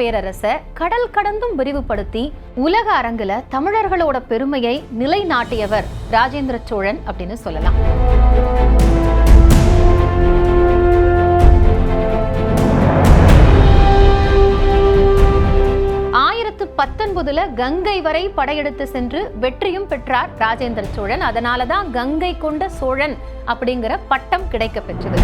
பேரரசை கடல் கடந்தும் விரிவுபடுத்தி உலக அரங்குல தமிழர்களோட பெருமையை நிலைநாட்டியவர் ராஜேந்திர சோழன் அப்படின்னு சொல்லலாம். 1919 கங்கை வரை படையெடுத்து சென்று வெற்றியும் பெற்றார் ராஜேந்திர சோழன். அதனாலதான் கங்கை கொண்ட சோழன் அப்படிங்கிற பட்டம் கிடைக்க பெற்றது.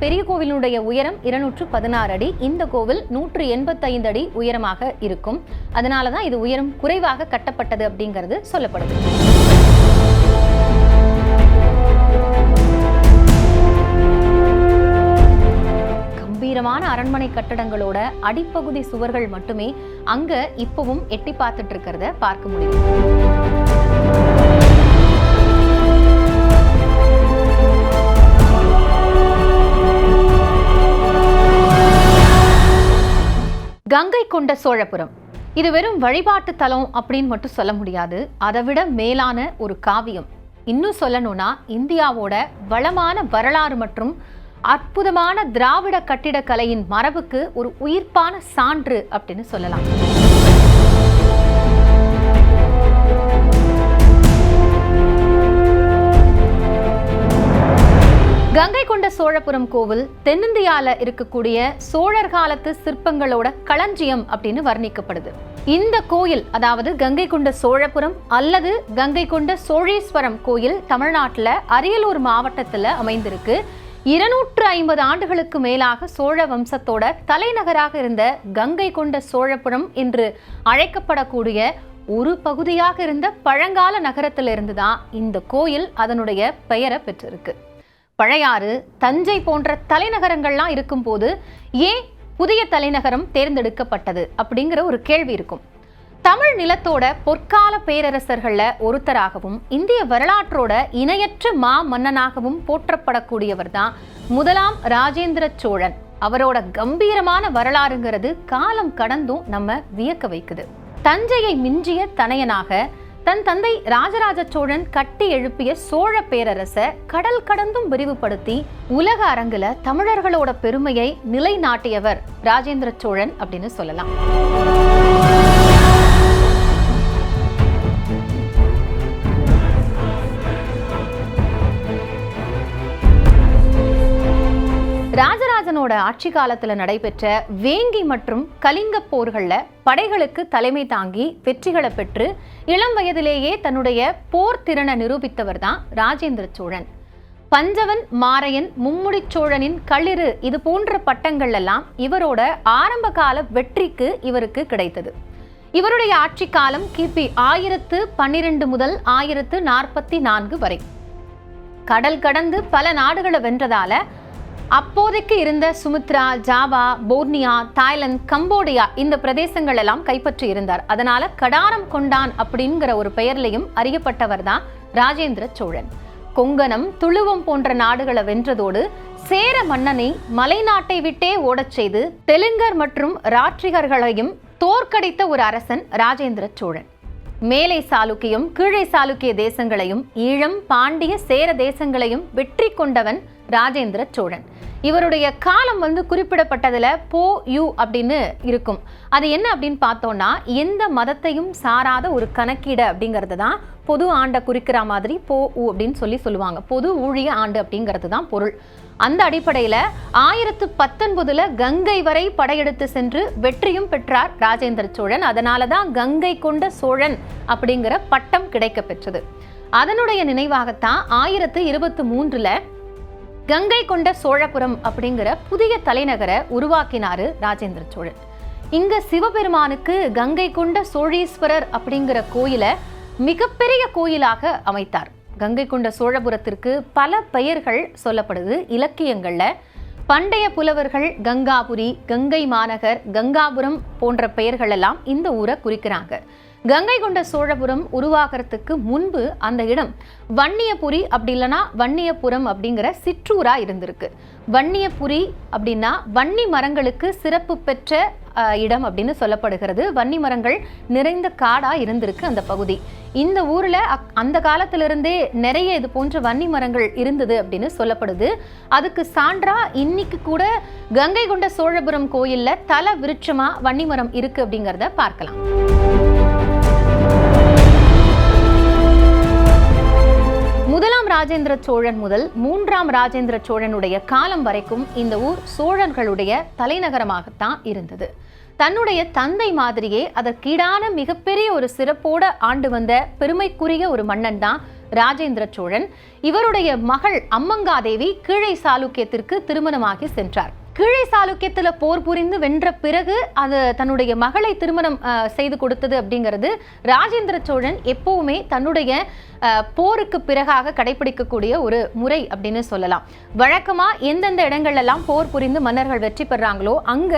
பெரிய கோவிலுடைய உயரம் 216 அடி. இந்த கோவில் 185 அடி உயரமாக இருக்கும். அதனாலதான் இது உயரம் குறைவாக கட்டப்பட்டது அப்படிங்கிறது சொல்லப்படுது. கம்பீரமான அரண்மனை கட்டடங்களோட அடிப்பகுதி சுவர்கள் மட்டுமே அங்க இப்பவும் எட்டி பார்த்துட்டு இருக்கிறத பார்க்க முடியும். கங்கை கொண்ட சோழபுரம் இது வெறும் வழிபாட்டு தலம் அப்படின்னு மட்டும் சொல்ல முடியாது. அதை விட மேலான ஒரு காவியம். இன்னும் சொல்லணும்னா இந்தியாவோட வளமான வரலாறு மற்றும் அற்புதமான திராவிட கட்டிடக்கலையின் மரபுக்கு ஒரு உயிர்ப்பான சான்று அப்படின்னு சொல்லலாம். கங்கை கொண்ட சோழபுரம் கோவில் தென்னிந்தியால இருக்கக்கூடிய சோழர் காலத்து சிற்பங்களோட களஞ்சியம் அப்படின்னு வர்ணிக்கப்படுது. இந்த கோயில், அதாவது கங்கை கொண்ட சோழபுரம் அல்லது கங்கை கொண்ட சோழேஸ்வரம் கோயில், தமிழ்நாட்டுல அரியலூர் மாவட்டத்துல அமைந்திருக்கு. 250 ஆண்டுகளுக்கு மேலாக சோழ வம்சத்தோட தலைநகராக இருந்த கங்கை கொண்ட சோழபுரம் என்று அழைக்கப்படக்கூடிய ஒரு பகுதியாக இருந்த பழங்கால நகரத்திலிருந்து தான் இந்த கோயில் அதனுடைய பெயரை பெற்றிருக்கு. பழையாறு, தஞ்சை போன்ற தலைநகரங்கள்லாம் இருக்கும்போது ஏன் புதிய தலைநகரம் தேர்ந்தெடுக்கப்பட்டது அப்படிங்கிற ஒரு கேள்வி இருக்கும். தமிழ் நிலத்தோட பொற்கால பேரரசர்கள்ல ஒருத்தராகவும் இந்திய வரலாற்றோட இணையற்ற மா மன்னனாகவும் போற்றப்படக்கூடியவர் தான் முதலாம் ராஜேந்திர சோழன். அவரோட கம்பீரமான வரலாறுங்கிறது காலம் கடந்தும் நம்ம வியக்க வைக்குது. தஞ்சையை மிஞ்சிய தனையனாக தன் தந்தை ராஜராஜ சோழன் கட்டி எழுப்பிய சோழ பேரரசை கடல் கடந்தும் விரிவுபடுத்தி உலக அரங்குல தமிழர்களோட பெருமையை நிலைநாட்டியவர் ராஜேந்திர சோழன் அப்படின்னு சொல்லலாம். ராஜராஜனோட ஆட்சி காலத்துல நடைபெற்ற வேங்கி மற்றும் கலிங்க போர்கள்ல படைகளுக்கு தலைமை தாங்கி வெற்றிகளை பெற்று இளம் வயதிலேயே தன்னுடைய போர் திறனை நிரூபித்தவர் தான் ராஜேந்திர சோழன். பஞ்சவன், மாரையன், மும்முடி சோழனின் களிறு இது போன்ற பட்டங்கள் எல்லாம் இவரோட ஆரம்ப கால வெற்றிக்கு இவருக்கு கிடைத்தது. இவருடைய ஆட்சி காலம் கிபி 1012 முதல் 1044 வரை. கடல் கடந்து பல நாடுகளை வென்றதால அப்போதைக்கு இருந்த சுமித்ரா, ஜாவா, போர்னியா, தாய்லாந்து, கம்போடியா இந்த பிரதேசங்கள் எல்லாம் கைப்பற்றி இருந்தார். அதனால கடாரம் கொண்டான் அப்படிங்கிற ஒரு பெயர்லையும் அறியப்பட்டவர் தான் ராஜேந்திர சோழன். கொங்கணம், துளுவம் போன்ற நாடுகளை வென்றதோடு சேர மன்னனை மலைநாட்டை விட்டே ஓடச் செய்து தெலுங்கர் மற்றும் ராட்ரிகர்களையும் தோற்கடித்த ஒரு அரசன் ராஜேந்திர சோழன். மேலை சாளுக்கியம், கீழே சாளுக்கிய தேசங்களையும் ஈழம், பாண்டிய, சேர தேசங்களையும் வெற்றி கொண்டவன் ராஜேந்திர சோழன். இவருடைய காலம் குறிப்பிடப்பட்டதுல போ யு அப்படின்னு இருக்கும். அது என்ன அப்படின்னு பார்த்தோம்னா எந்த மதத்தையும் சாராத ஒரு கணக்கீடு அப்படிங்கிறது தான் பொது ஆண்டை குறிக்கிற மாதிரி போ உ அப்படின்னு சொல்லுவாங்க. பொது ஊழிய ஆண்டு அப்படிங்கிறது தான் பொருள். அந்த அடிப்படையில 1019 கங்கை வரை படையெடுத்து சென்று வெற்றியும் பெற்றார் ராஜேந்திர சோழன். அதனாலதான் கங்கை கொண்ட சோழன் அப்படிங்கிற பட்டம் கிடைக்க பெற்றது. அதனுடைய நினைவாகத்தான் 1023 கங்கை கொண்ட சோழபுரம் அப்படிங்கிற புதிய தலைநகரை உருவாக்கினாரு ராஜேந்திர சோழன். இங்க சிவபெருமானுக்கு கங்கை கொண்ட சோழீஸ்வரர் அப்படிங்கிற கோயிலை மிகப்பெரிய கோயிலாக அமைத்தார். கங்கை கொண்ட சோழபுரத்திற்கு பல பெயர்கள் சொல்லப்படுது இலக்கியங்கள்ல. பண்டைய புலவர்கள் கங்காபுரி, கங்கை மாநகர், கங்காபுரம் போன்ற பெயர்கள் எல்லாம் இந்த ஊரை குறிக்கிறாங்க. கங்கை கொண்ட சோழபுரம் உருவாகிறதுக்கு முன்பு அந்த இடம் வன்னியபுரி அப்படி இல்லைன்னா வன்னியபுரம் அப்படிங்கிற சிற்றூரா இருந்திருக்கு. வன்னியபுரி அப்படின்னா வன்னி மரங்களுக்கு சிறப்பு பெற்ற இடம் அப்படின்னு சொல்லப்படுகிறது. வன்னி மரங்கள் நிறைந்த காடா இருந்திருக்கு அந்த பகுதி. இந்த ஊர்ல அந்த காலத்திலிருந்தே நிறைய இது போன்ற வன்னி மரங்கள் இருந்தது அப்படின்னு சொல்லப்படுது. அதுக்கு சான்றா இன்னைக்கு கூட கங்கை கொண்ட சோழபுரம் கோயில்ல தல விருட்சமா வன்னி மரம் இருக்கு அப்படிங்கிறத பார்க்கலாம். முதலாம் ராஜேந்திர சோழன் முதல் மூன்றாம் ராஜேந்திர சோழனுடைய காலம் வரைக்கும் இந்த ஊர் சோழர்களுடைய தலைநகரமாகத்தான் இருந்தது. தன்னுடைய தந்தை மாதிரியே அதற்கீடான மிகப்பெரிய ஒரு சிறப்போட ஆண்டு வந்த பெருமைக்குரிய ஒரு மன்னன் தான் ராஜேந்திர சோழன். இவருடைய மகள் அம்மங்காதேவி கீழை சாளுக்கியத்திற்கு திருமணமாகி சென்றார். கீழை சாளுக்கியத்துல போர் புரிந்து வென்ற பிறகு அது தன்னுடைய மகளை திருமணம் செய்து கொடுத்தது அப்படிங்கிறது ராஜேந்திர சோழன் எப்பவுமே தன்னுடைய போருக்கு பிறகாக கடைபிடிக்கக்கூடிய ஒரு முறை அப்படின்னு சொல்லலாம். வழக்கமா எந்தெந்த இடங்கள்லாம் போர் புரிந்து மன்னர்கள் வெற்றி பெறாங்களோ அங்க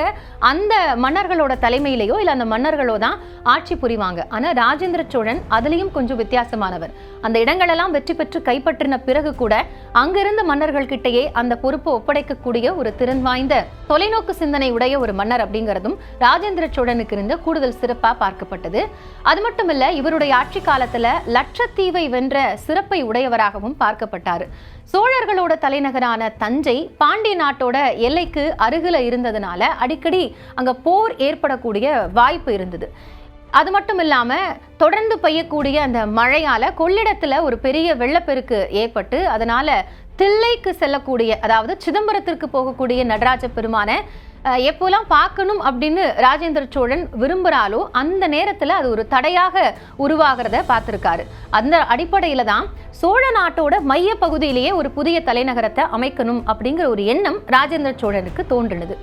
அந்த மன்னர்களோட தலைமையிலேயோ இல்ல அந்த மன்னர்களோ தான் ஆட்சி புரிவாங்க. ஆனா ராஜேந்திர சோழன் அதுலயும் கொஞ்சம் வித்தியாசமானவர். அந்த இடங்களெல்லாம் வெற்றி பெற்று கைப்பற்றின பிறகு கூட அங்கிருந்த மன்னர்கள் கிட்டையே அந்த பொறுப்பு ஒப்படைக்கக்கூடிய ஒரு திறன் வாய்ந்த தொலைநோக்கு சிந்தனை உடைய ஒரு மன்னர் அப்படிங்கிறதும் ராஜேந்திர சோழனுக்கு இருந்த கூடுதல் சிறப்பா பார்க்கப்பட்டது. அது மட்டும் இல்ல, இவருடைய ஆட்சி காலத்துல லட்சத்தீவை வென்ற சிறப்பை உடையவராகவும் பார்க்கப்பட்டார். சோழர்களோட தலைநகரான தஞ்சை பாண்டிய நாட்டோட எல்லைக்கு அருகில இருந்ததுனால அடிக்கடி அங்க போர் ஏற்படக்கூடிய வாய்ப்பு இருந்தது. அது மட்டும் இல்லாம தொடர்ந்து பெய்யக்கூடிய அந்த மழையால கொள்ளிடத்துல ஒரு பெரிய வெள்ளப்பெருக்கு ஏற்பட்டு அதனால தில்லைக்கு செல்லக்கூடிய, அதாவது சிதம்பரத்திற்கு போகக்கூடிய நடராஜ பெருமான எப்போலாம் பார்க்கணும் அப்படின்னு ராஜேந்திர சோழன் விரும்புகிறாலோ அந்த நேரத்தில் அது ஒரு தடையாக உருவாகிறத பார்த்துருக்காரு. அந்த அடிப்படையில தான் சோழ நாட்டோட மைய பகுதியிலேயே ஒரு புதிய தலைநகரத்தை அமைக்கணும் அப்படிங்கிற ஒரு எண்ணம் ராஜேந்திர சோழனுக்கு தோன்றினது.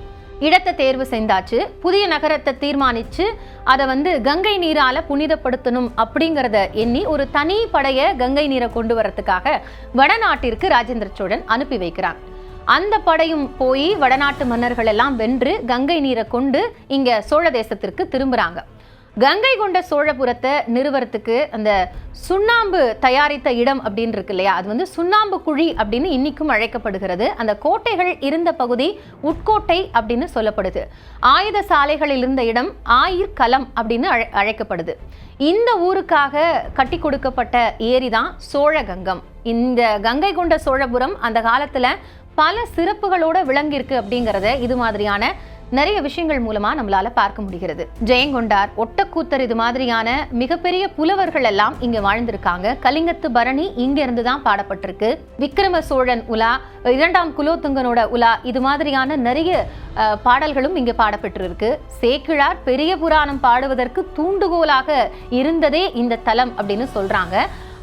இடத்தை தேர்வு செஞ்சாச்சு. புதிய நகரத்தை தீர்மானிச்சு அதை கங்கை நீரால புனிதப்படுத்தணும் அப்படிங்கிறத எண்ணி ஒரு தனி படைய கங்கை நீரை கொண்டு வரத்துக்காக வடநாட்டிற்கு ராஜேந்திர சோழன் அனுப்பி வைக்கிறார். அந்த படையும் போய் வடநாட்டு மன்னர்கள் எல்லாம் வென்று கங்கை நீரை கொண்டு இங்க சோழ தேசத்திற்கு திரும்புறாங்க. கங்கை கொண்ட சோழபுரத்தை நிறுவனத்துக்கு அந்த சுண்ணாம்பு தயாரித்த இடம் அப்படின்னு இருக்கு இல்லையா, அது சுண்ணாம்பு குழி அப்படின்னு இன்னைக்கும் அழைக்கப்படுகிறது. அந்த கோட்டைகள் இருந்த பகுதி உட்கோட்டை அப்படின்னு சொல்லப்படுது. ஆயுத சாலைகளில் இருந்த இடம் ஆயிர்கலம் அப்படின்னு அழைக்கப்படுது. இந்த ஊருக்காக கட்டி கொடுக்கப்பட்ட ஏரி தான் சோழகங்கம். இந்த கங்கை கொண்ட சோழபுரம் அந்த காலத்துல பல சிறப்புகளோட விளங்கியிருக்கு அப்படிங்கிறத இது மாதிரியான நிறைய விஷயங்கள் மூலமா நம்மளால பார்க்க முடிகிறது. ஜெயங்கொண்டார், ஒட்டக்கூத்தர் இது மாதிரியான மிகப்பெரிய புலவர்கள் எல்லாம் இங்க வாழ்ந்திருக்காங்க. கலிங்கத்து பரணி இங்க இருந்துதான் பாடப்பட்டிருக்கு. விக்ரம சோழன் உலா, இரண்டாம் குலோத்துங்கனோட உலா இது மாதிரியான நிறைய பாடல்களும் இங்க பாடப்பட்டிருக்கு. சேக்கிழார் பெரிய புராணம் பாடுவதற்கு தூண்டுகோலாக இருந்ததே இந்த தலம் அப்படின்னு சொல்றாங்க.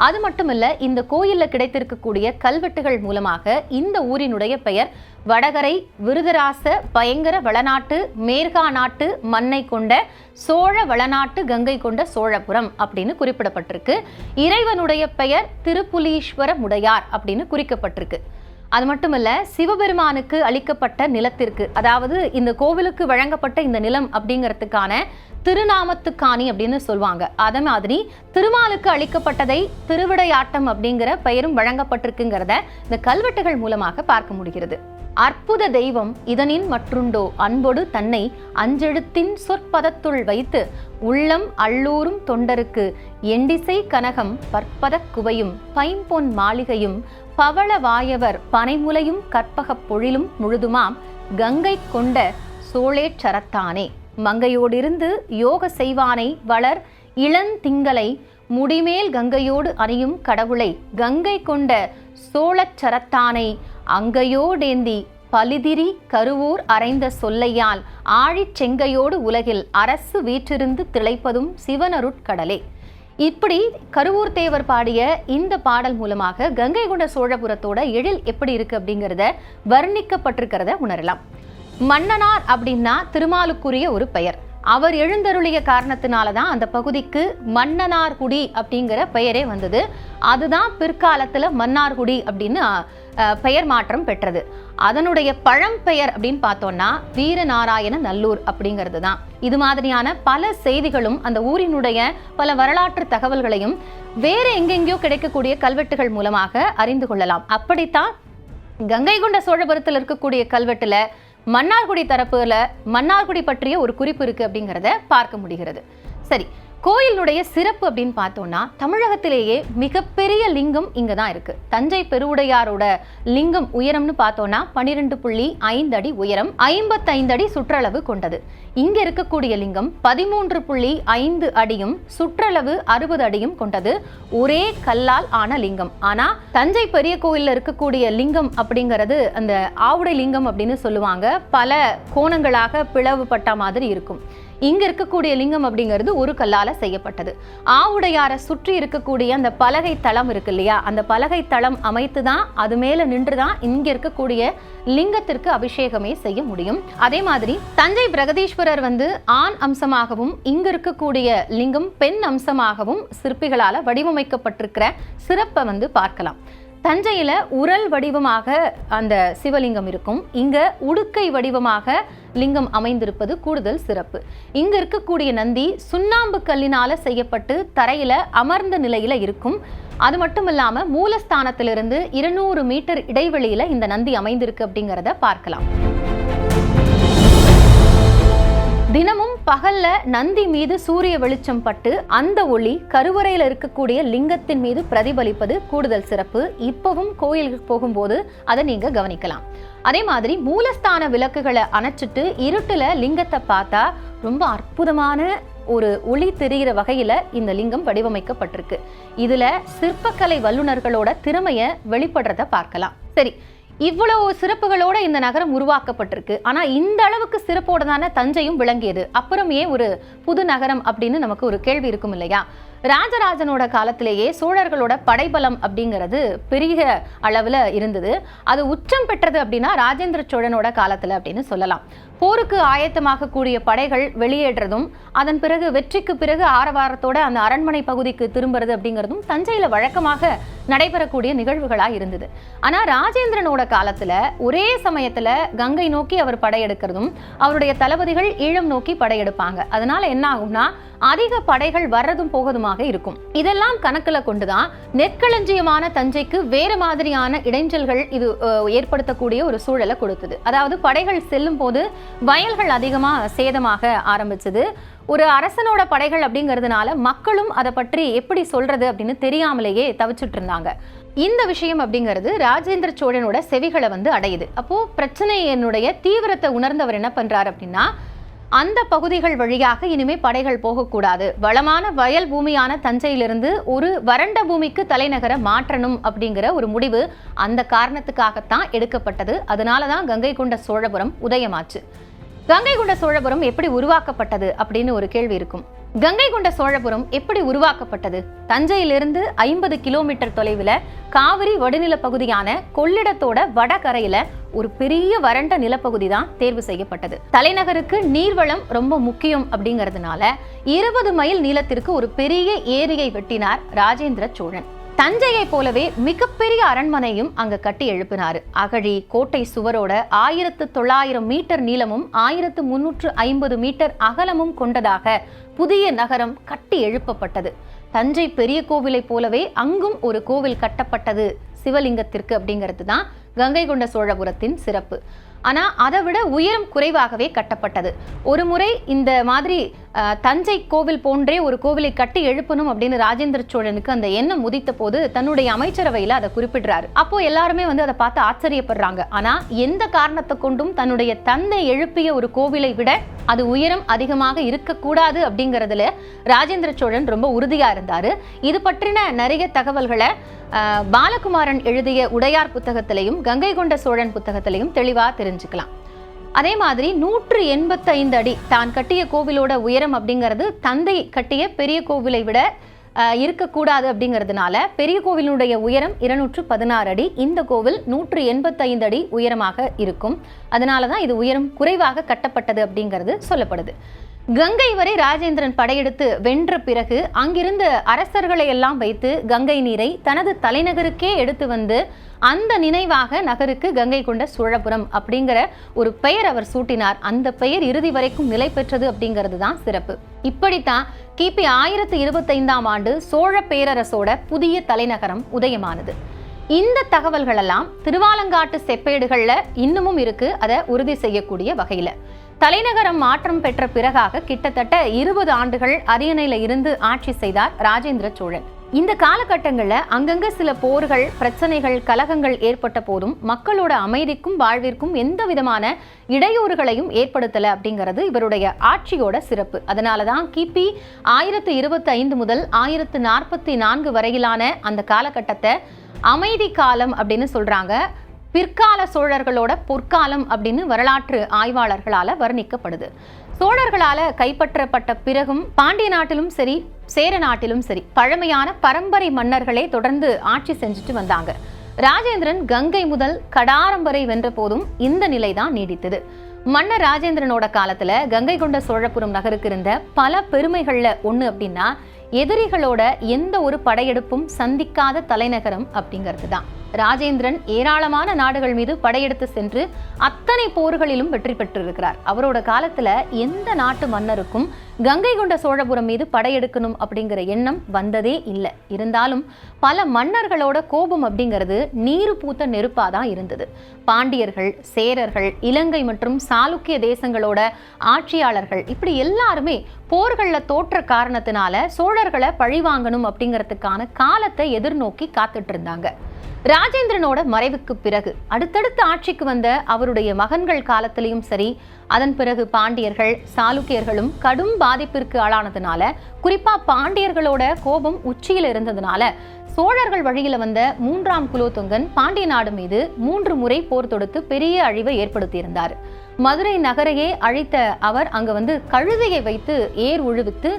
அது மட்டுமல்ல, இந்த கோயில்ல கிடைத்திருக்கக்கூடிய கல்வெட்டுகள் மூலமாக இந்த ஊரினுடைய பெயர் வடகரை விருதராச பயங்கர வளநாட்டு மேர்கா நாட்டு மண்ணை கொண்ட சோழ வளநாட்டு கங்கை கொண்ட சோழபுரம் அப்படின்னு குறிப்பிடப்பட்டிருக்கு. இறைவனுடைய பெயர் திருப்புலீஸ்வர முடையார் அப்படின்னு குறிக்கப்பட்டிருக்கு. அது மட்டுமல்ல, சிவபெருமானுக்கு அளிக்கப்பட்ட நிலத்திற்கு, அதாவது இந்த கோவிலுக்கு வழங்கப்பட்ட இந்த நிலம் அப்படிங்கிறதுக்கான திருநாமத்துக்காணி அப்படின்னு சொல்லுவாங்க. அதே மாதிரி திருமாலுக்கு அளிக்கப்பட்டதை திருவிடையாட்டம் அப்படிங்கிற பெயரும் வழங்கப்பட்டிருக்குங்கிறத இந்த கல்வெட்டுகள் மூலமாக பார்க்க முடிகிறது. அற்புத தெய்வம் இதனின் மற்றுண்டோ அன்பொடு தன்னை அஞ்செழுத்தின் சொற்பதத்துள் வைத்து உள்ளம் அள்ளூரும் தொண்டருக்கு எண்டிசை கனகம் பற்பதக் குவையும் பைம்பொன் மாளிகையும் பவள வாயவர் பனைமுலையும் கற்பகப் பொழிலும் முழுதுமாம் கங்கை கொண்ட சோழேச்சரத்தானே மங்கையோடிருந்து யோக செய்வானை வளர் இளந்திங்களை முடிமேல் கங்கையோடு அணியும் கடவுளை கங்கை கொண்ட சோழச்சரத்தானை அங்கையோடேந்தி பலிதிரி கருவூர் அறைந்த சொல்லையால் ஆழிச் செங்கையோடு உலகில் அரசு வீற்றிருந்து திளைப்பதும் சிவனருட்கடலே. இப்படி கருவூர் தேவர் பாடிய இந்த பாடல் மூலமாக கங்கை கொண்ட சோழபுரத்தோட எழில் எப்படி இருக்கு அப்படிங்கிறத வர்ணிக்கப்பட்டிருக்கிறத உணரலாம். மன்னனார் அப்படின்னா திருமாலுக்குரிய ஒரு பெயர். அவர் எழுந்தருளிய காரணத்தினாலதான் அந்த பகுதிக்கு மன்னனார்குடி அப்படிங்கிற பெயரே வந்தது. அதுதான் பிற்காலத்துல மன்னார்குடி அப்படின்னு பெயர் மாற்றம் பெற்றது. அதனுடைய பழம்பெயர் அப்படின்னு பார்த்தோம்னா வீரநாராயண நல்லூர் அப்படிங்கிறது தான். இது மாதிரியான பல செய்திகளும் அந்த ஊரினுடைய பல வரலாற்று தகவல்களையும் வேற எங்கெங்கயோ கிடைக்கக்கூடிய கல்வெட்டுகள் மூலமாக அறிந்து கொள்ளலாம். அப்படித்தான் கங்கை கொண்ட சோழபுரத்தில் இருக்கக்கூடிய கல்வெட்டுல மன்னார்குடி தரப்புல மன்னார்குடி பற்றிய ஒரு குறிப்பு இருக்கு அப்படிங்கிறத பார்க்க முடிகிறது. சரி, கோயிலுடைய சிறப்பு அப்படின்னு பார்த்தோம்னா தமிழகத்திலேயே மிகப்பெரிய லிங்கம் இங்க தான் இருக்கு. தஞ்சை பெருவுடையாரோட லிங்கம் உயரம்னு பார்த்தோம்னா 12.5 அடி உயரம், 55 அடி சுற்றளவு கொண்டது. இங்க இருக்கக்கூடிய லிங்கம் 13.5 அடியும் சுற்றளவு 60 அடியும் கொண்டது. ஒரே கல்லால் ஆன லிங்கம். ஆனா தஞ்சை பெரிய கோயில்ல இருக்கக்கூடிய லிங்கம் அப்படிங்கிறது அந்த ஆவுடை லிங்கம் அப்படின்னு சொல்லுவாங்க. பல கோணங்களாக பிளவுபட்ட மாதிரி இருக்கும். இங்க இருக்கக்கூடிய லிங்கம் அப்படிங்கிறது ஒரு கல்லால செய்யப்பட்டது. ஆவுடையாரை சுற்றி இருக்கக்கூடிய அந்த பலகை தளம் இருக்கு இல்லையா, அந்த பலகை தளம் அமைத்து தான் அது மேல நின்றுதான் இங்க இருக்கக்கூடிய லிங்கத்திற்கு அபிஷேகமே செய்ய முடியும். அதே மாதிரி தஞ்சை பிரகதீஸ்வரர் ஆண் அம்சமாகவும் இங்க இருக்கக்கூடிய லிங்கம் பெண் அம்சமாகவும் சிற்பிகளால வடிவமைக்கப்பட்டிருக்கிற சிறப்பை பார்க்கலாம். தஞ்சையில உரல் வடிவமாக அந்த சிவலிங்கம் இருக்கும். இங்க உடுக்கை வடிவமாக லிங்கம் அமைந்திருப்பது கூடுதல் சிறப்பு. இங்க இருக்கக்கூடிய நந்தி சுண்ணாம்பு கல்லினால செய்யப்பட்டு தரையில அமர்ந்த நிலையில இருக்கும். அது மட்டும் இல்லாம மூலஸ்தானத்திலிருந்து 200 மீட்டர் இடைவெளியில இந்த நந்தி அமைந்திருக்கு அப்படிங்கிறத பார்க்கலாம். தினமும் பகல்ல நந்தி மீது சூரிய வெளிச்சம் பட்டு அந்த ஒளி கருவறையில இருக்கக்கூடிய லிங்கத்தின் மீது பிரதிபலிப்பது கூடுதல் சிறப்பு. இப்பவும் கோயிலுக்கு போகும்போது அதை நீங்க கவனிக்கலாம். அதே மாதிரி மூலஸ்தான விளக்குகளை அணைச்சிட்டு இருட்டுல லிங்கத்தை பார்த்தா ரொம்ப அற்புதமான ஒரு ஒளி தெரிகிற வகையில இந்த லிங்கம் வடிவமைக்கப்பட்டிருக்கு. இதுல சிற்பக்கலை வல்லுநர்களோட திறமைய வெளிப்படுறத பார்க்கலாம். சரி, இவ்வளவு சிறப்புகளோட இந்த நகரம் உருவாக்கப்பட்டிருக்கு. ஆனா இந்த அளவுக்கு சிறப்போட தானே தஞ்சையும் விளங்கியது. அப்புறம் ஏன் ஒரு புது நகரம் அப்படின்னு நமக்கு ஒரு கேள்வி இருக்கும் இல்லையா? ராஜராஜனோட காலத்திலேயே சோழர்களோட படைபலம் அப்படிங்கிறது பெரிய அளவுல இருந்தது. அது உச்சம் பெற்றது அப்படின்னா ராஜேந்திர சோழனோட காலத்துல அப்படின்னு சொல்லலாம். போருக்கு ஆயத்தமாக கூடிய படைகள் வெளியேற்றதும் அதன் பிறகு வெற்றிக்கு பிறகு ஆரவாரத்தோட அந்த அரண்மனை பகுதிக்கு திரும்புறது அப்படிங்கிறதும் தஞ்சையில வழக்கமாக நடைபெறக்கூடிய நிகழ்வுகளா இருந்தது. ஆனா ராஜேந்திரனோட காலத்துல ஒரே சமயத்துல கங்கை நோக்கி அவர் படையெடுக்கிறதும் அவருடைய தளபதிகள் ஈழம் நோக்கி படையெடுப்பாங்க. அதனால என்ன ஆகும்னா அதிக படைகள் வர்றதும் போகதுமாக இருக்கும். இதெல்லாம் கணக்குல கொண்டுதான் நெற்களஞ்சியமான தஞ்சைக்கு வேற மாதிரியான இடைஞ்சல்கள் இது ஏற்படுத்தக்கூடிய ஒரு சூழலை கொடுத்தது. அதாவது படைகள் செல்லும் போது வயல்கள் அதிகமா சேதமாக ஆரம்பிச்சது. ஒரு அரசனோட படைகள் அப்படிங்கிறதுனால மக்களும் அதை பற்றி எப்படி சொல்றது அப்படின்னு தெரியாமலேயே தவிச்சிட்டு இருந்தாங்க. இந்த விஷயம் அப்படிங்கிறது ராஜேந்திர சோழனோட செவிகளை அடையுது. அப்போ பிரச்சனையினுடைய தீவிரத்தை உணர்ந்தவர் என்ன பண்றாரு அப்படின்னா, அந்த பகுதிகள் வழியாக இனிமே படைகள் போகக்கூடாது, வளமான வயல் பூமியான தஞ்சையிலிருந்து ஒரு வறண்ட பூமிக்கு தலைநகரை மாற்றணும் அப்படிங்கிற ஒரு முடிவு அந்த காரணத்துக்காகத்தான் எடுக்கப்பட்டது. அதனாலதான் கங்கை கொண்ட சோழபுரம் உதயமாச்சு. கங்கை கொண்ட சோழபுரம் எப்படி உருவாக்கப்பட்டது அப்படின்னு ஒரு கேள்வி இருக்கும். கங்கை கொண்ட சோழபுரம் எப்படி உருவாக்கப்பட்டது? தஞ்சையிலிருந்து 50 கிலோமீட்டர் தொலைவில் காவிரி வடிநில பகுதியான கொள்ளிடத்தோட வடகரையில ஒரு பெரிய வறண்ட நிலப்பகுதி தான் தேர்வு செய்யப்பட்டது. தலைநகருக்கு நீர்வளம் ரொம்ப முக்கியம் அப்படிங்கிறதுனால 20 மைல் நீளத்திற்கு ஒரு பெரிய ஏரியை வெட்டினார் ராஜேந்திர சோழன். தஞ்சையை போலவே மிகப்பெரிய அரண்மனையும் அங்க கட்டி எழுப்பினாரு. அகழி கோட்டை சுவரோட 1900 மீட்டர் நீளமும் 1350 மீட்டர் அகலமும் கொண்டதாக புதிய நகரம் கட்டி எழுப்பப்பட்டது. தஞ்சை பெரிய கோவிலை போலவே அங்கும் ஒரு கோவில் கட்டப்பட்டது சிவலிங்கத்திற்கு அப்படிங்கிறது தான் கங்கை கொண்ட சோழபுரத்தின் சிறப்பு. ஆனா அதை விட உயரம் குறைவாகவே கட்டப்பட்டது. ஒரு முறை இந்த மாதிரி தஞ்சை கோவில் போன்றே ஒரு கோவிலை கட்டி எழுப்பணும் அப்படின்னு ராஜேந்திர சோழனுக்கு அந்த எண்ணம் உதித்த போது தன்னுடைய அமைச்சரவையில அதை குறிப்பிடுறாரு. அப்போ எல்லாருமே அதை பார்த்து ஆச்சரியப்படுறாங்க. ஆனா எந்த காரணத்தை கொண்டும் தன்னுடைய தந்தை எழுப்பிய ஒரு கோவிலை விட அது உயரம் அதிகமாக இருக்கக்கூடாது அப்படிங்கிறதுல ராஜேந்திர சோழன் ரொம்ப உறுதியா இருந்தாரு. இது பற்றின நிறைய தகவல்களை பாலகுமாரன் எழுதிய உடையார் புத்தகத்திலையும் கங்கை கொண்ட சோழன் புத்தகத்திலையும் தெளிவா தெரிஞ்சுக்கலாம். அதே மாதிரி 185 அடி தான் கட்டிய கோவிலோட உயரம் அப்படிங்கிறது தந்தை கட்டிய பெரிய கோவிலை விட இருக்கக்கூடாது அப்படிங்கிறதுனால பெரிய கோவிலுடைய உயரம் 216 அடி. இந்த கோவில் 185 அடி உயரமாக இருக்கும். அதனாலதான் இது உயரம் குறைவாக கட்டப்பட்டது அப்படிங்கிறது சொல்லப்படுது. கங்கை வரை ராஜேந்திரன் படையெடுத்து வென்ற பிறகு அங்கிருந்து அரசர்களை எல்லாம் வைத்து கங்கை நீரை தனது தலைநகருக்கே எடுத்து வந்து அந்த நினைவாக நகருக்கு கங்கை கொண்ட சோழபுரம் அப்படிங்கிற ஒரு பெயர் அவர் சூட்டினார். அந்த பெயர் இறுதி வரைக்கும் நிலை பெற்றது அப்படிங்கிறது தான் சிறப்பு. இப்படித்தான் கிபி 1025ஆம் ஆண்டு சோழ பேரரசோட புதிய தலைநகரம் உதயமானது. இந்த தகவல்கள் எல்லாம் திருவாலங்காட்டு செப்பேடுகள்ல இன்னமும் இருக்கு. அதை உறுதி செய்யக்கூடிய வகையில தலைநகரம் மாற்றம் பெற்ற பிறகாக கிட்டத்தட்ட 20 ஆண்டுகள் அரியணையில இருந்து ஆட்சி செய்தார் ராஜேந்திர சோழன். இந்த காலகட்டங்கள்ல அங்கங்க சில போர்கள், பிரச்சனைகள், கலகங்கள் ஏற்பட்ட போதும் மக்களோட அமைதிக்கும் வாழ்விற்கும் எந்த விதமான இடையூறுகளையும் ஏற்படுத்தல அப்படிங்கிறது இவருடைய ஆட்சியோட சிறப்பு. அதனாலதான் கிபி 1025 முதல் 1044 வரையிலான அந்த காலகட்டத்தை அமைதி காலம் அப்படின்னு சொல்றாங்க. பிற்கால சோழர்களோட பொற்காலம் அப்படின்னு வரலாற்று ஆய்வாளர்களால வர்ணிக்கப்படுது. சோழர்களால கைப்பற்றப்பட்ட பிறகும் பாண்டிய நாட்டிலும் சரி, சேர நாட்டிலும் சரி, பழமையான பரம்பரை மன்னர்களே தொடர்ந்து ஆட்சி செஞ்சுட்டு வந்தாங்க. ராஜேந்திரன் கங்கை முதல் கடாரம் வரை வென்ற போதும் இந்த நிலைதான் நீடித்தது. மன்னர் ராஜேந்திரனோட காலத்துல கங்கை கொண்ட சோழபுரம் நகருக்கு இருந்த பல பெருமைகள்ல ஒண்ணு அப்படின்னா எதிரிகளோட எந்த ஒரு படையெடுப்பும் சந்திக்காத தலைநகரம் அப்படிங்கிறது தான். ராஜேந்திரன் ஏராளமான நாடுகள் மீது படையெடுத்து சென்று அத்தனை போர்களிலும் வெற்றி பெற்றிருக்கிறார். அவரோட காலத்துல எந்த நாட்டு மன்னருக்கும் கங்கை கொண்ட சோழபுரம் மீது படையெடுக்கணும் அப்படிங்கிற எண்ணம் வந்ததே இல்லை. இருந்தாலும் பல மன்னர்களோட கோபம் அப்படிங்கிறது நீரு பூத்த நெருப்பாதான் இருந்தது. பாண்டியர்கள், சேரர்கள், இலங்கை மற்றும் சாளுக்கிய தேசங்களோட ஆட்சியாளர்கள் இப்படி எல்லாருமே போர்கள்ல தோற்ற காரணத்தினால சோழர்களை பழிவாங்கணும் அப்படிங்கிறதுக்கான காலத்தை எதிர்நோக்கி காத்துட்டு இருந்தாங்க. ராஜேந்திரனோட மறைவுக்கு பிறகு அடுத்தடுத்து ஆட்சிக்கு வந்த அவருடைய மகன்கள் காலத்திலையும் சரி, அதன் பிறகு பாண்டியர்கள், சாளுக்கியர்களும் கடும் பாதிப்பிற்கு ஆளானதுனால, குறிப்பா பாண்டியர்களோட கோபம் உச்சியில் இருந்ததுனால சோழர்கள் வழியில வந்த 3ஆம் குலோத்துங்கன் பாண்டிய நாடு மீது 3 முறை போர் தொடுத்து பெரிய அழிவை ஏற்படுத்தியிருந்தார். மதுரை நகரையே அழித்த அவர் அங்க வந்து கழுதையை வைத்து ஏர் உழுவித்து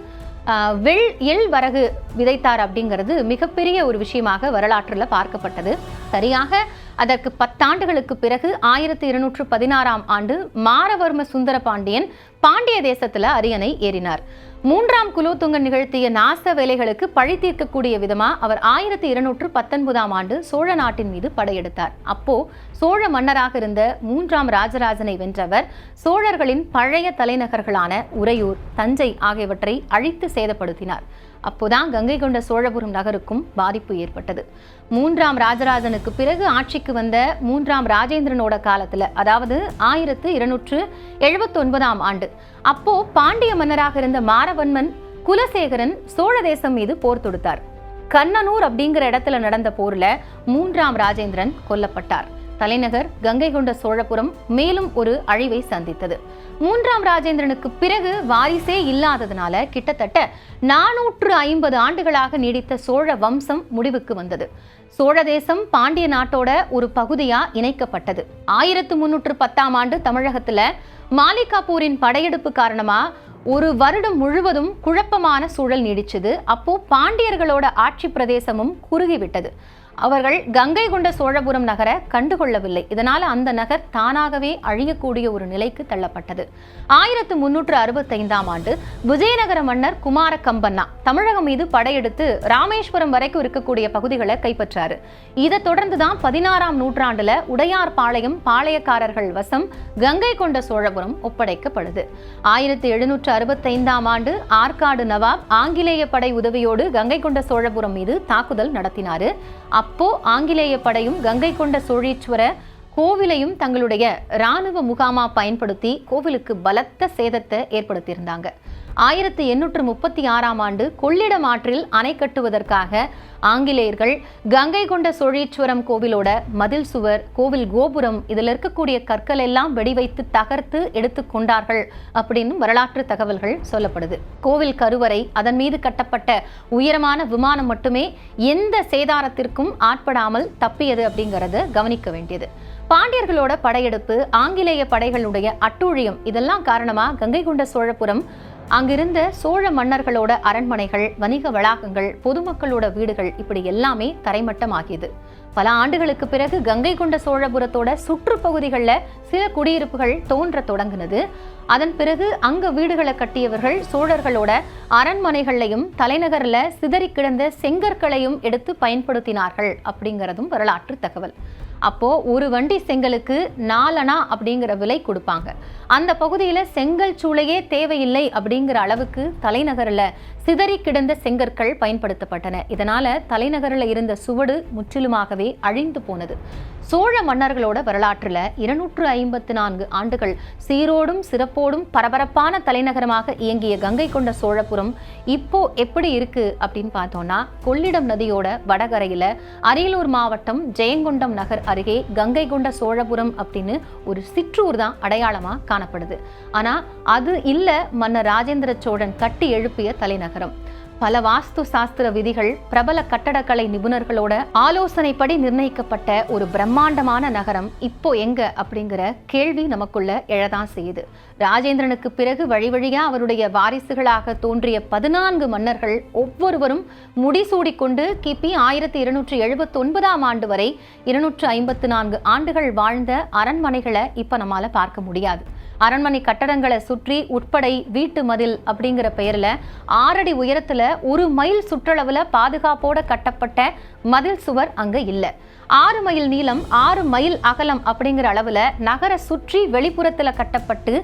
எள் வரகு விதைத்தார் அப்படிங்கிறது மிகப்பெரிய ஒரு விஷயமாக வரலாற்றுல பார்க்கப்பட்டது. சரியாக அதற்கு 10 ஆண்டுகளுக்கு பிறகு 1216ஆம் ஆண்டு மாரவர்ம சுந்தர பாண்டியன் பாண்டிய தேசத்துல அரியணை ஏறினார். 3ஆம் குலோத்துங்கன் நிகழ்த்திய நாச வேலைகளுக்கு பழி தீர்க்கக்கூடிய விதமா அவர் 1219ஆம் ஆண்டு சோழ நாட்டின் மீது படையெடுத்தார். அப்போ சோழ மன்னராக இருந்த 3ஆம் ராஜராஜனை வென்றவர் சோழர்களின் பழைய தலைநகர்களான உறையூர், தஞ்சை ஆகியவற்றை அழித்து சேதப்படுத்தினார். அப்போதான் கங்கை கொண்ட சோழபுரம் நகருக்கும் பாதிப்பு ஏற்பட்டது. 3ஆம் ராஜராஜனுக்கு பிறகு ஆட்சிக்கு வந்த 3ஆம் ராஜேந்திரனோட காலத்துல, அதாவது 1279ஆம் ஆண்டு, அப்போ பாண்டிய மன்னராக இருந்த மாரவன்மன் குலசேகரன் சோழ தேசம் மீது போர் தொடுத்தார். கண்ணனூர் அப்படிங்கிற இடத்துல நடந்த போர்ல 3ஆம் ராஜேந்திரன் கொல்லப்பட்டார். தலைநகர் கங்கை கொண்ட சோழபுரம் மேலும் ஒரு அழிவை சந்தித்தது. 3ஆம் ராஜேந்திரனுக்கு பிறகு வாரிசே இல்லாததுனால கிட்டத்தட்ட 450 ஆண்டுகளாக நீடித்த சோழ வம்சம் முடிவுக்கு வந்தது. சோழ தேசம் பாண்டிய நாட்டோட ஒரு பகுதியா இணைக்கப்பட்டது. 1310ஆம் ஆண்டு தமிழகத்துல மாலிகாப்பூரின் படையெடுப்பு காரணமா ஒரு வருடம் முழுவதும் குழப்பமான சூழல் நீடிச்சது. அப்போ பாண்டியர்களோட ஆட்சி பிரதேசமும் குறுகிவிட்டது. அவர்கள் கங்கை கொண்ட சோழபுரம் நகரை கண்டுகொள்ளவில்லை. இதனால அந்த நகர் தானாகவே அழியக்கூடிய ஒரு நிலைக்கு தள்ளப்பட்டது. 1365ஆம் ஆண்டு விஜயநகர மன்னர் குமார கம்பண்ணா தமிழகம் மீது படையெடுத்து ராமேஸ்வரம் வரைக்கும் இருக்கக்கூடிய பகுதிகளை கைப்பற்றாரு. இதை தொடர்ந்துதான் 16ஆம் நூற்றாண்டுல உடையார்பாளையம் பாளையக்காரர்கள் வசம் கங்கை கொண்ட சோழபுரம் ஒப்படைக்கப்படுது. 1765ஆம் ஆண்டு ஆற்காடு நவாப் ஆங்கிலேய படை உதவியோடு கங்கை கொண்ட சோழபுரம் மீது தாக்குதல் நடத்தினாரு. அப்போ ஆங்கிலேய படையும் கங்கை கொண்ட சோழீஸ்வர கோவிலையும் தங்களுடைய இராணுவ முகாமா பயன்படுத்தி கோவிலுக்கு பலத்த சேதத்தை ஏற்படுத்தியிருந்தாங்க. 1836ஆம் ஆண்டு கொள்ளிடம் ஆற்றில் அணை கட்டுவதற்காக ஆங்கிலேயர்கள் கங்கை கொண்ட சோழீஸ்வரம் கோவிலோட மதில் சுவர், கோவில் கோபுரம், இதில் இருக்கக்கூடிய கற்கள் எல்லாம் வெடிவைத்து தகர்த்து எடுத்து கொண்டார்கள் அப்படின்னு வரலாற்று தகவல்கள் சொல்லப்படுது. கோவில் கருவறை, அதன் மீது கட்டப்பட்ட உயரமான விமானம் மட்டுமே எந்த சேதாரத்திற்கும் ஆட்படாமல் தப்பியது அப்படிங்கறத கவனிக்க வேண்டியது. பாண்டியர்களோட படையெடுப்பு, ஆங்கிலேய படைகளுடைய அட்டூழியம், இதெல்லாம் காரணமா கங்கை கொண்ட சோழபுரம் அங்கிருந்த சோழ மன்னர்களோட அரண்மனைகள், வணிக வளாகங்கள், பொதுமக்களோட வீடுகள் இப்படி எல்லாமே தரைமட்டமாகியது. பல ஆண்டுகளுக்கு பிறகு கங்கை கொண்ட சோழபுரத்தோட சுற்றுப்பகுதிகளில் சில குடியிருப்புகள் தோன்ற தொடங்கினது. அதன் பிறகு அங்க வீடுகளை கட்டியவர்கள் சோழர்களோட அரண்மனைகளையும் தலைநகர்ல சிதறி கிடந்த செங்கற்களையும் எடுத்து பயன்படுத்தினார்கள் அப்படிங்கிறதும் வரலாற்று தகவல். அப்போ ஒரு வண்டி செங்கலுக்கு 4 அணா அப்படிங்கிற விலை கொடுப்பாங்க. அந்த பகுதியில செங்கல் சூளையே தேவையில்லை அப்படிங்கிற அளவுக்கு தலைநகர்ல சிதறி கிடந்த செங்கற்கள் பயன்படுத்தப்பட்டன. இதனால தலைநகரில் இருந்த சுவடு முற்றிலுமாகவே அழிந்து போனது. சோழ மன்னர்களோட வரலாற்றுல 254 ஆண்டுகள் சீரோடும் சிறப்போடும் பரபரப்பான தலைநகரமாக இயங்கிய கங்கை கொண்ட சோழபுரம் இப்போ எப்படி இருக்கு அப்படின்னு பார்த்தோம்னா, கொள்ளிடம் நதியோட வடகரையில அரியலூர் மாவட்டம் ஜெயங்கொண்டம் நகர் அருகே கங்கை கொண்ட சோழபுரம் அப்படின்னு ஒரு சிற்றூர் தான் அடையாளமா காணப்படுது. ஆனா அது இல்ல மன்னர் ராஜேந்திர சோழன் கட்டி எழுப்பிய தலைநகரம். பல வாஸ்து சாஸ்திர விதிகள், பிரபல கட்டடக்கலை நிபுணர்களோட ஆலோசனைப்படி நிர்ணயிக்கப்பட்ட ஒரு பிரம்மாண்டமான நகரம் இப்போ எங்க அப்படிங்கிற கேள்வி நமக்குள்ள எழதான் செய்யுது. ராஜேந்திரனுக்கு பிறகு வழி வழியா அவருடைய வாரிசுகளாக தோன்றிய 14 மன்னர்கள் ஒவ்வொருவரும் முடிசூடிக்கொண்டு கிபி 1279ஆம் ஆண்டு வரை 254 ஆண்டுகள் வாழ்ந்த அரண்மனைகளை இப்ப நம்மால பார்க்க முடியாது. அரண்மனை கட்டடங்களை சுற்றி உட்படை வீட்டு மதில் அப்படிங்கிற பெயர்ல 6 அடி உயரத்துல 1 மைல் சுற்றளவுல பாதுகாப்போட கட்டப்பட்ட மதில் சுவர் அங்க இல்ல. 6 மைல் நீளம் 6 மைல் அகலம் அப்படிங்கிற அளவுல நகர சுற்றி வெளிப்புறத்துல கட்டப்பட்டு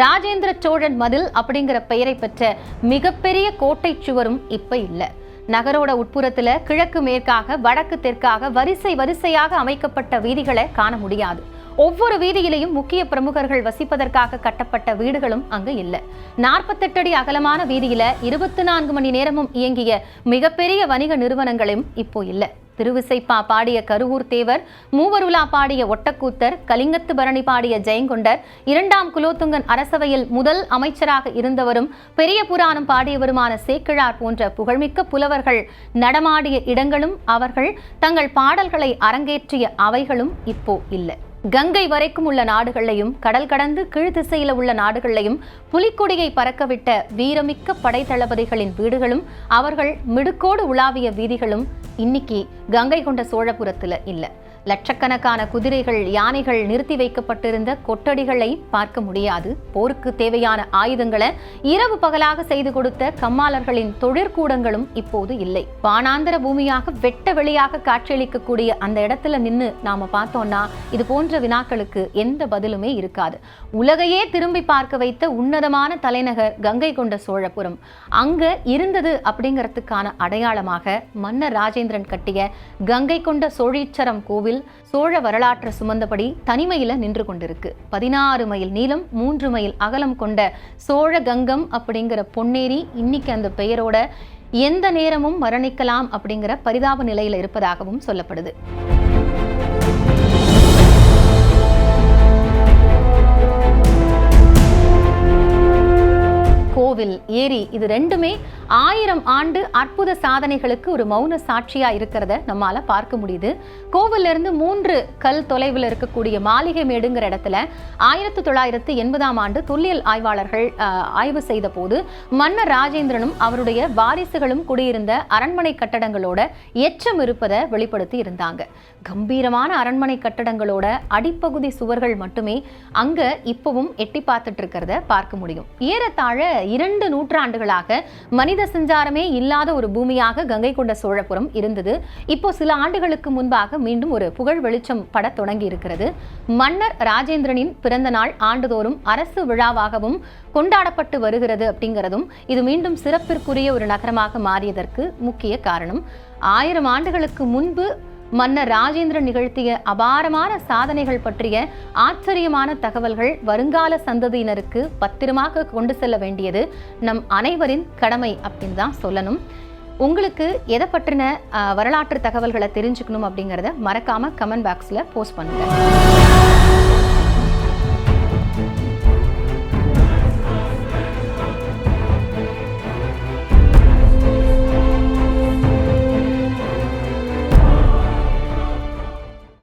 ராஜேந்திர சோழன் மதில் அப்படிங்கிற பெயரை பெற்ற மிகப்பெரிய கோட்டை சுவரும் இப்ப இல்ல. நகரோட உட்புறத்துல கிழக்கு மேற்காக வடக்கு தெற்காக வரிசை வரிசையாக அமைக்கப்பட்ட வீதிகளை காண முடியாது. ஒவ்வொரு வீதியிலையும் முக்கிய பிரமுகர்கள் வசிப்பதற்காக கட்டப்பட்ட வீடுகளும் அங்கு இல்லை. 48 அடி அகலமான வீதியில 24 மணி நேரமும் இயங்கிய மிகப்பெரிய வணிக நிறுவனங்களும் இப்போ இல்லை. திருவிசைப்பா பாடிய கருவூர் தேவர், மூவருலா பாடிய ஒட்டக்கூத்தர், கலிங்கத்து பரணி பாடிய ஜெயங்கொண்டர், 2ஆம் குலோத்துங்கன் அரசவையில் முதல் அமைச்சராக இருந்தவரும் பெரிய புராணம் பாடியவருமான சேக்கிழார் போன்ற புகழ்மிக்க புலவர்கள் நடமாடிய இடங்களும் அவர்கள் தங்கள் பாடல்களை அரங்கேற்றிய அவைகளும் இப்போ இல்லை. கங்கை வரைக்கும் உள்ள நாடுகளையும் கடல் கடந்து கீழ் திசையில உள்ள நாடுகளையும் புலிக்கொடியை பறக்கவிட்ட வீரமிக்க படை தளபதிகளின் வீடுகளும் அவர்கள் மிடுக்கோடு உலாவிய வீதிகளும் இன்னைக்கு கங்கை கொண்ட சோழபுரத்துல இல்ல. லட்சக்கணக்கான குதிரைகள், யானைகள் நிறுத்தி வைக்கப்பட்டிருந்த கொட்டடிகளை பார்க்க முடியாது. போருக்கு தேவையான ஆயுதங்களை இரவு பகலாக செய்து கொடுத்த கம்மாளர்களின் தொழிற்கூடங்களும் இப்போது இல்லை. வானாந்தர பூமியாக வெட்ட வெளியாக காட்சியளிக்கக்கூடிய அந்த இடத்துல நின்று நாம பார்த்தோம்னா இது போன்ற வினாக்களுக்கு எந்த பதிலுமே இருக்காது. உலகையே திரும்பி பார்க்க வைத்த உன்னதமான தலைநகர் கங்கை கொண்ட சோழபுரம் அங்க இருந்தது அப்படிங்கிறதுக்கான அடையாளமாக மன்னர் ராஜேந்திரன் கட்டிய கங்கை கொண்ட சோழீச்சரம் கோவில் சோழ வரலாற்று சுமந்தபடி தனிமையில நின்று கொண்டிருக்கு. 16 மைல் நீளம் 3 மைல் அகலம் கொண்ட சோழ கங்கம் அப்படிங்கிற பொன்னேரி இன்னைக்கு அந்த பெயரோட எந்த நேரமும் மரணிக்கலாம் அப்படிங்கிற பரிதாப நிலையில இருப்பதாகவும் சொல்லப்படுது. கோவில், ஏரி இது ரெண்டுமே 1000 ஆண்டு அற்புத சாதனைகளுக்கு ஒரு மௌன சாட்சியா இருக்கிறத நம்மால பார்க்க முடியுது. கோவில்ல இருந்து 3 கல் தொலைவில் இருக்கக்கூடிய மாளிகை மேடுங்கிற இடத்துல 1980ஆம் ஆண்டு தொல்லியல் ஆய்வாளர்கள் ஆய்வு செய்த போது மன்னர் ராஜேந்திரனும் அவருடைய வாரிசுகளும் குடியிருந்த அரண்மனை கட்டடங்களோட எச்சம் இருப்பதை வெளிப்படுத்தி இருந்தாங்க. கம்பீரமான அரண்மனை கட்டடங்களோட அடிப்பகுதி சுவர்கள் மட்டுமே அங்க இப்பவும் எட்டி பார்த்துட்டு இருக்கிறத பார்க்க முடியும். ஏறத்தாழ 2 நூற்றாண்டுகளாக மனித சஞ்சாரமே இல்லாத ஒரு பூமியாக கங்கை கொண்ட சோழபுரம் இருந்தது. இப்போ சில ஆண்டுகளுக்கு முன்பாக மீண்டும் ஒரு புகழ் வெளிச்சம் பட தொடங்கி இருக்கிறது. மன்னர் ராஜேந்திரனின் பிறந்த நாள் ஆண்டுதோறும் அரசு விழாவாகவும் கொண்டாடப்பட்டு வருகிறது அப்படிங்கிறதும் இது மீண்டும் சிறப்பிற்குரிய ஒரு நகரமாக மாறியதற்கு முக்கிய காரணம். 1000 ஆண்டுகளுக்கு முன்பு மன்னர் ராஜேந்திரன் நிகழ்த்திய அபாரமான சாதனைகள் பற்றிய ஆச்சரியமான தகவல்கள் வருங்கால சந்ததியினருக்கு பத்திரமாக கொண்டு செல்ல வேண்டியது நம் அனைவரின் கடமை அப்படின்னு தான் சொல்லணும். உங்களுக்கு எதை பற்றின வரலாற்று தகவல்களை தெரிஞ்சுக்கணும் அப்படிங்கிறத மறக்காம கமெண்ட் பாக்ஸ்ல போஸ்ட் பண்ணுங்க.